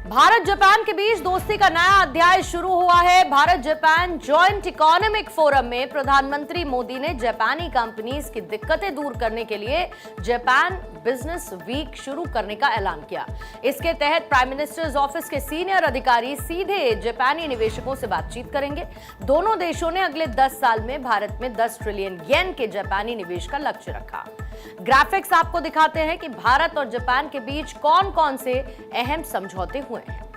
Bharat Japan के बीच दोस्ती का नया अध्याय शुरू हुआ है। Bharat Japan joint economic forum में प्रधानमंत्री मोदी ने जापानी कंपनीज की दिक्कतें दूर करने के लिए जापान बिजनेस वीक शुरू करने का ऐलान किया। इसके तहत प्राइम मिनिस्टर्स ऑफिस के सीनियर अधिकारी सीधे जापानी निवेशकों से बातचीत करेंगे। दोनों देशों ने अगले 10 साल में भारत में 10 ट्रिलियन येन के जापानी निवेश का लक्ष्य रखा। ग्राफिक्स आपको दिखाते हैं कि भारत और जापान के बीच कौन कौन से अहम समझौते हुए हैं।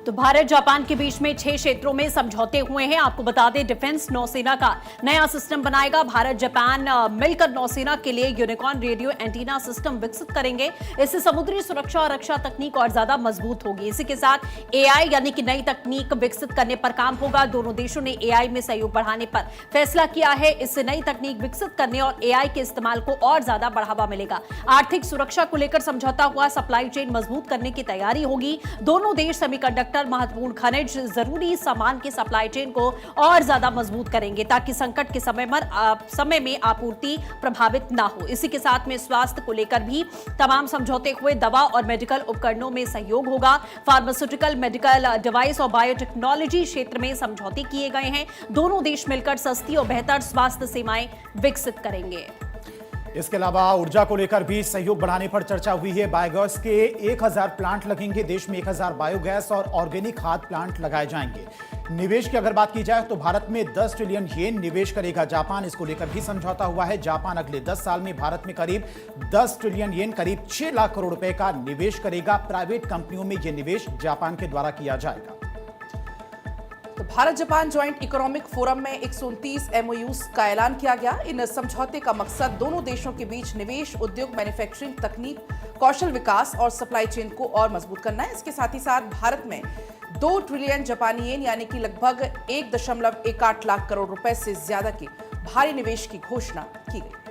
तो भारत जापान के बीच में 6 क्षेत्रों में समझौते हुए हैं। आपको बता दें, डिफेंस नौसेना का नया सिस्टम बनाएगा। भारत जापान मिलकर नौसेना के लिए यूनिकॉर्न रेडियो एंटीना सिस्टम विकसित करेंगे। इससे समुद्री सुरक्षा और रक्षा तकनीक और ज्यादा मजबूत होगी। इसी के साथ एआई यानी कि नई तकनीक विकसित करने पर काम होगा। दोनों देशों ने एआई में सहयोग बढ़ाने पर फैसला किया है। इससे नई तकनीक विकसित करने और एआई के इस्तेमाल को और ज्यादा बढ़ावा मिलेगा। आर्थिक सुरक्षा को लेकर समझौता हुआ। सप्लाई चेन मजबूत करने की तैयारी होगी। दोनों देश सेमीकंडक्टर, महत्वपूर्ण खनिज, जरूरी सामान की सप्लाई चेन को और ज्यादा मजबूत करेंगे ताकि संकट के समय में आपूर्ति प्रभावित ना हो। इसी के साथ में स्वास्थ्य को लेकर भी तमाम समझौते हुए। दवा और मेडिकल उपकरणों में सहयोग होगा। फार्मास्यूटिकल, मेडिकल डिवाइस और बायोटेक्नोलॉजी क्षेत्र में समझौते किए गए हैं। दोनों देश मिलकर सस्ती और बेहतर स्वास्थ्य सेवाएं विकसित करेंगे। इसके अलावा ऊर्जा को लेकर भी सहयोग बढ़ाने पर चर्चा हुई है। बायोगैस के 1000 प्लांट लगेंगे। देश में 1000 बायोगैस और ऑर्गेनिक खाद प्लांट लगाए जाएंगे। निवेश की अगर बात की जाए तो भारत में 10 ट्रिलियन येन निवेश करेगा जापान। इसको लेकर भी समझौता हुआ है। जापान अगले 10 साल में भारत में करीब 10 ट्रिलियन येन, करीब 6 लाख करोड़ रुपए का निवेश करेगा। प्राइवेट कंपनियों में यह निवेश जापान के द्वारा किया जाएगा। तो Bharat Japan joint economic forum में 129 एमओयूज का ऐलान किया गया। इन समझौते का मकसद दोनों देशों के बीच निवेश, उद्योग, मैन्युफैक्चरिंग, तकनीक, कौशल विकास और सप्लाई चेन को और मजबूत करना है। इसके साथ ही साथ भारत में 2 ट्रिलियन जापानी येन यानी कि लगभग 1.18 लाख करोड़ रुपए से ज्यादा के भारी निवेश की घोषणा की गई।